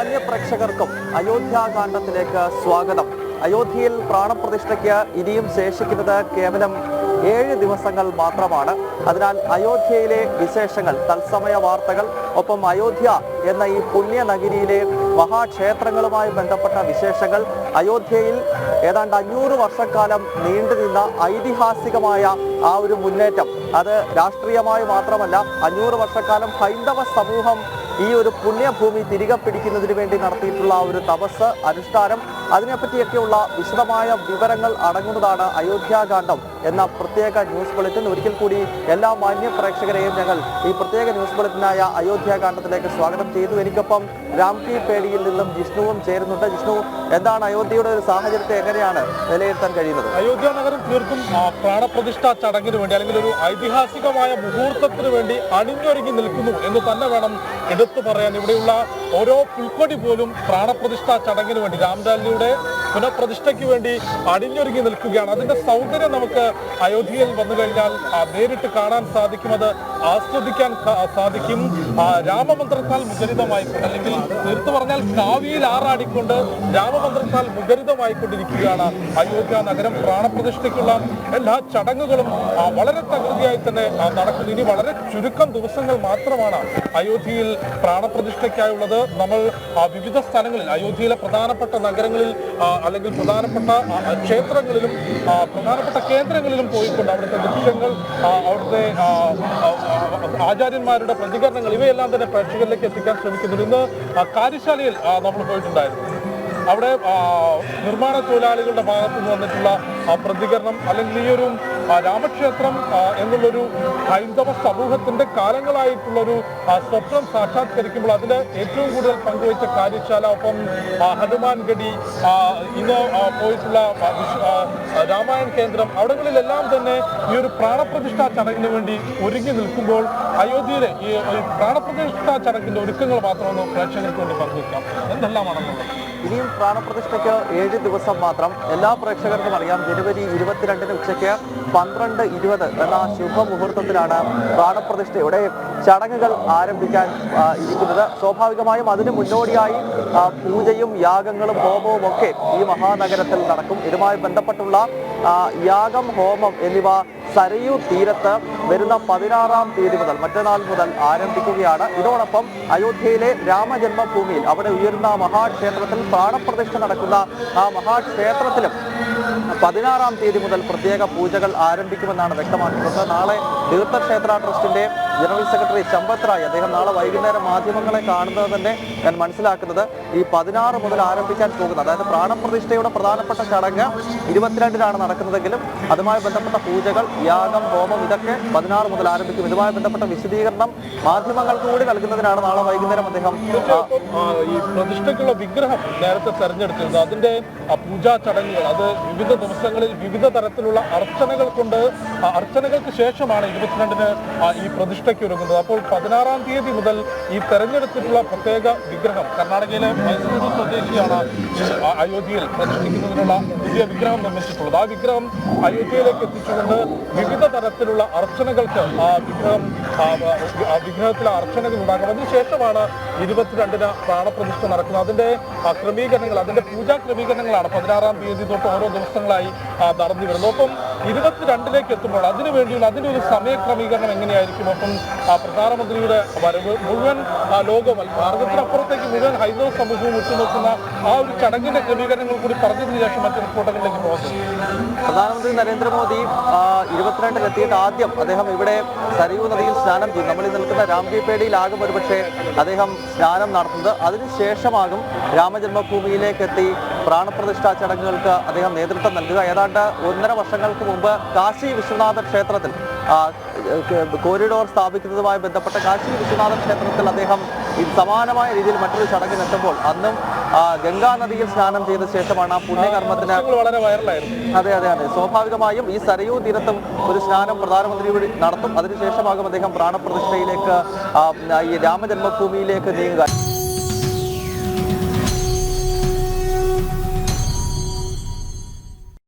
മാന്യ പ്രേക്ഷകർക്കും അയോധ്യാകാന്ഡത്തിലേക്ക് സ്വാഗതം. അയോധ്യയിൽ പ്രാണപ്രതിഷ്ഠയ്ക്ക് ഇനിയും ശേഷിക്കുന്നത് കേവലം 7 ദിവസങ്ങൾ മാത്രമാണ്. അതിനാൽ അയോധ്യയിലെ വിശേഷങ്ങൾ, തത്സമയ വാർത്തകൾ, ഒപ്പം അയോധ്യ എന്ന ഈ പുണ്യ നഗരിയിലെ മഹാക്ഷേത്രങ്ങളുമായി ബന്ധപ്പെട്ട വിശേഷങ്ങൾ, അയോധ്യയിൽ ഏതാണ്ട് 500 വർഷക്കാലം നീണ്ടുനിന്ന ഐതിഹാസികമായ ആ ഒരു മുന്നേറ്റം, അത് രാഷ്ട്രീയമായി മാത്രമല്ല 500 വർഷക്കാലം ഹൈന്ദവ സമൂഹം ഈ ഒരു പുണ്യഭൂമി തിരികെ പിടിക്കുന്നതിന് വേണ്ടി നടത്തിയിട്ടുള്ള ഒരു തപസ്, അനുഷ്ഠാനം, അതിനെപ്പറ്റിയൊക്കെയുള്ള വിശദമായ വിവരങ്ങൾ അടങ്ങുന്നതാണ് അയോധ്യാകാന്ഡം എന്ന പ്രത്യേക ന്യൂസ് ബുള്ളറ്റിൻ. ഒരിക്കൽ കൂടി എല്ലാ മാന്യ പ്രേക്ഷകരെയും ഞങ്ങൾ ഈ പ്രത്യേക ന്യൂസ് ബുള്ളറ്റിനായ അയോധ്യാകാന്ഡത്തിലേക്ക് സ്വാഗതം ചെയ്തു. എനിക്കൊപ്പം രാംകി പേടിയിൽ നിന്നും ജിഷ്ണുവും ചേരുന്നുണ്ട്. ജിഷ്ണു, എന്താണ് അയോധ്യയുടെ ഒരു സാഹചര്യത്തെ എങ്ങനെയാണ് വിലയിരുത്താൻ കഴിയുന്നത്? അയോധ്യ നഗരം തീർത്തും പ്രാണപ്രതിഷ്ഠാ ചടങ്ങിന് വേണ്ടി, അല്ലെങ്കിൽ ഒരു ഐതിഹാസികമായ മുഹൂർത്തത്തിന് വേണ്ടി അണിഞ്ഞൊരുങ്ങി നിൽക്കുന്നു എന്ന് തന്നെ വേണം എടുത്തു പറയാൻ. ഇവിടെയുള്ള ഓരോ പുൽക്കൊടി പോലും പ്രാണപ്രതിഷ്ഠാ ചടങ്ങിന് വേണ്ടി, രാംലാലിയുടെ പുനഃപ്രതിഷ്ഠയ്ക്ക് വേണ്ടി അണിഞ്ഞൊരുങ്ങി നിൽക്കുകയാണ്. അതിന്റെ സൗന്ദര്യം നമുക്ക് അയോധ്യയിൽ വന്നു കഴിഞ്ഞാൽ നേരിട്ട് കാണാൻ സാധിക്കും, അത് ആസ്വദിക്കാൻ സാധിക്കും. രാമമന്ത്രത്താൽ മുഖരിതമായിക്കൊണ്ട്, അല്ലെങ്കിൽ തീർത്തു പറഞ്ഞാൽ കാവിയിൽ ആറാടിക്കൊണ്ട് രാമമന്ത്രത്താൽ മുഖരിതമായിക്കൊണ്ടിരിക്കുകയാണ് അയോധ്യ നഗരം. പ്രാണപ്രതിഷ്ഠയ്ക്കുള്ള എല്ലാ ചടങ്ങുകളും വളരെ തകൃതിയായി തന്നെ നടക്കുന്നു. ഇനി വളരെ ചുരുക്കം ദിവസങ്ങൾ മാത്രമാണ് അയോധ്യയിൽ പ്രാണപ്രതിഷ്ഠയ്ക്കായുള്ളത്. നമ്മൾ വിവിധ സ്ഥലങ്ങളിൽ, അയോധ്യയിലെ പ്രധാനപ്പെട്ട നഗരങ്ങളിൽ അല്ലെങ്കിൽ പ്രധാനപ്പെട്ട ക്ഷേത്രങ്ങളിലും പ്രധാനപ്പെട്ട കേന്ദ്രങ്ങളിലും പോയിക്കൊണ്ട് അവിടുത്തെ ദൃശ്യങ്ങൾ, അവിടുത്തെ ആചാര്യന്മാരുടെ പ്രതികരണങ്ങൾ, ഇവയെല്ലാം തന്നെ പ്രേക്ഷകരിലേക്ക് എത്തിക്കാൻ ശ്രമിക്കുന്നുണ്ട്. ഇന്ന് കാര്യശാലയിൽ നമ്മൾ പോയിട്ടുണ്ടായിരുന്നു. അവിടെ നിർമ്മാണ തൊഴിലാളികളുടെ ഭാഗത്തു നിന്ന് വന്നിട്ടുള്ള പ്രതികരണം, അല്ലെങ്കിൽ ഈ ഒരു രാമക്ഷേത്രം എന്നുള്ളൊരു ഹൈന്ദവ സമൂഹത്തിന്റെ കാലങ്ങളായിട്ടുള്ളൊരു സ്വപ്നം സാക്ഷാത്കരിക്കുമ്പോൾ അതിൽ ഏറ്റവും കൂടുതൽ പങ്കുവച്ച കാര്യശാല, ഒപ്പം ഹനുമാൻഗഡി, ഇന്ന് പോയിട്ടുള്ള രാമായൺ കേന്ദ്രം, അവിടങ്ങളിലെല്ലാം തന്നെ ഈ ഒരു പ്രാണപ്രതിഷ്ഠാ ചടങ്ങിന് വേണ്ടി ഒരുങ്ങി നിൽക്കുമ്പോൾ അയോധ്യയിലെ ഈ പ്രാണപ്രതിഷ്ഠാ ചടങ്ങിന്റെ ഒരുക്കങ്ങൾ മാത്രമൊന്ന് പ്രേക്ഷകർക്ക് വേണ്ടി പങ്കുവയ്ക്കാം. എന്തെല്ലാമാണെന്നുള്ളത് ഇനിയും പ്രാണപ്രതിഷ്ഠയ്ക്ക് 7 ദിവസം മാത്രം. എല്ലാ പ്രേക്ഷകർക്കും അറിയാം, ജനുവരി 22 ഉച്ചയ്ക്ക് 12:20 എന്ന ശുഭമുഹൂർത്തത്തിലാണ് പ്രാണപ്രതിഷ്ഠയുടെ ചടങ്ങുകൾ ആരംഭിക്കാൻ ഇരിക്കുന്നത്. സ്വാഭാവികമായും അതിന് മുന്നോടിയായി പൂജയും യാഗങ്ങളും ഹോമവും ഒക്കെ ഈ മഹാനഗരത്തിൽ നടക്കും. ഇതുമായി ബന്ധപ്പെട്ടുള്ള യാഗം, ഹോമം എന്നിവ സരയൂ തീരത്ത് വരുന്ന 16-ാം തീയതി മുതൽ, മറ്റന്നാൾ മുതൽ ആരംഭിക്കുകയാണ്. ഇതോടൊപ്പം അയോധ്യയിലെ രാമജന്മഭൂമിയിൽ, അവിടെ ഉയരുന്ന മഹാക്ഷേത്രത്തിൽ പ്രാണപ്രതിഷ്ഠ നടക്കുന്ന ആ മഹാക്ഷേത്രത്തിലും 16-ാം തീയതി മുതൽ പ്രത്യേക പൂജകൾ ആരംഭിക്കുമെന്നാണ് വ്യക്തമാക്കുന്നത്. നാളെ തീർത്ഥക്ഷേത്ര ട്രസ്റ്റിന്റെ ജനറൽ സെക്രട്ടറി ചമ്പത് റായ്, അദ്ദേഹം നാളെ വൈകുന്നേരം മാധ്യമങ്ങളെ കാണുന്നത് തന്നെ ഞാൻ മനസ്സിലാക്കുന്നത് ഈ 16 മുതൽ ആരംഭിക്കാൻ പോകുന്നത്, അതായത് പ്രാണപ്രതിഷ്ഠയുടെ പ്രധാനപ്പെട്ട ചടങ്ങ് 22-നാണ് നടക്കുന്നതെങ്കിലും അതുമായി ബന്ധപ്പെട്ട പൂജകൾ, യാഗം, ഹോമം ഇതൊക്കെ 16 മുതൽ ആരംഭിക്കും. ഇതുമായി ബന്ധപ്പെട്ട വിശദീകരണം മാധ്യമങ്ങൾക്ക് കൂടി നൽകുന്നതിനാണ് നാളെ വൈകുന്നേരം അദ്ദേഹം ഈ പ്രതിഷ്ഠയ്ക്കുള്ള വിഗ്രഹം നേരത്തെ തെരഞ്ഞെടുത്തിരുന്നത്. അതിന്റെ പൂജാ ചടങ്ങുകൾ, അത് വിവിധ ദിവസങ്ങളിൽ വിവിധ തരത്തിലുള്ള അർച്ചനകൾ കൊണ്ട്, അർച്ചനകൾക്ക് ശേഷമാണ് 22-ന് ഈ പ്രതിഷ്ഠയ്ക്ക് ഒരുങ്ങുന്നത്. അപ്പോൾ 16-ാം തീയതി മുതൽ ഈ തെരഞ്ഞെടുത്തിട്ടുള്ള പ്രത്യേക വിഗ്രഹം, കർണാടകയിലെ മൈസൂരു സ്വദേശിയാണ് അയോധ്യയിൽ പ്രതിഷ്ഠിക്കുന്നതിനുള്ള പുതിയ വിഗ്രഹം നിർമ്മിച്ചിട്ടുള്ളത്. ആ വിഗ്രഹം അയോധ്യയിലേക്ക് എത്തിച്ചുകൊണ്ട് വിവിധ തരത്തിലുള്ള അർച്ചനകൾക്ക് വിഗ്രഹത്തിലെ അർച്ചനകൾ ഉണ്ടാകും. അതിനുശേഷമാണ് 22-ന് പ്രാണപ്രതിഷ്ഠ നടക്കുന്നത്. അതിന്റെ ക്രമീകരണങ്ങൾ, അതിന്റെ പൂജാ ക്രമീകരണങ്ങളാണ് 16-ാം തീയതി തൊട്ട് ഓരോ ദിവസങ്ങളായി നടന്നു വരുന്നത്. ഒപ്പം 22-ലേക്ക് എത്തുമ്പോൾ അതിനു വേണ്ടിയുള്ള അതിന്റെ ഒരു സമയക്രമീകരണം എങ്ങനെയായിരിക്കും, ഒപ്പം പ്രധാനമന്ത്രിയുടെ വരവ്, മുഴുവൻ ലോകം, ഭാരതത്തിനപ്പുറത്തേക്ക് മുഴുവൻ ഹൈന്ദവ സമൂഹവും ഉറ്റുനോക്കുന്ന ആ ഒരു ചടങ്ങിന്റെ ക്രമീകരണങ്ങൾ കൂടി പറഞ്ഞതിന് ശേഷം മറ്റു റിപ്പോർട്ടുകളിലേക്ക് പോകുന്നത്. പ്രധാനമന്ത്രി നരേന്ദ്രമോദി 22-ന് എത്തിയിട്ട് ആദ്യം അദ്ദേഹം ഇവിടെ സരയൂ നദിയിൽ സ്നാനം ചെയ്യും. നമ്മൾ നിൽക്കുന്ന രാംകി പേടിയിലാകും ഒരുപക്ഷെ അദ്ദേഹം സ്നാനം നടത്തുന്നത്. അതിനുശേഷമാകും രാമജന്മഭൂമിയിലേക്ക് എത്തി പ്രാണപ്രതിഷ്ഠാ ചടങ്ങുകൾക്ക് അദ്ദേഹം നേതൃത്വം നൽകുക. ഏതാണ്ട് 1.5 വർഷങ്ങൾക്ക് മുമ്പ് കാശി വിശ്വനാഥ ക്ഷേത്രത്തിൽ കോറിഡോർ സ്ഥാപിക്കുന്നതുമായി ബന്ധപ്പെട്ട കാശി വിശ്വനാഥ ക്ഷേത്രത്തിൽ അദ്ദേഹം സമാനമായ രീതിയിൽ മറ്റൊരു ചടങ്ങിനെത്തുമ്പോൾ അന്നും ഗംഗാ നദിയിൽ സ്നാനം ചെയ്ത ശേഷമാണ് ആ പുണ്യകർമ്മത്തിന് വളരെ വൈറലായിരുന്നു. അതെ, സ്വാഭാവികമായും ഈ സരയൂ തീരത്തും ഒരു സ്നാനം പ്രധാനമന്ത്രി കൂടി നടത്തും. അതിനുശേഷമാകും അദ്ദേഹം പ്രാണപ്രതിഷ്ഠയിലേക്ക്, ഈ രാമജന്മഭൂമിയിലേക്ക് നീങ്ങുക.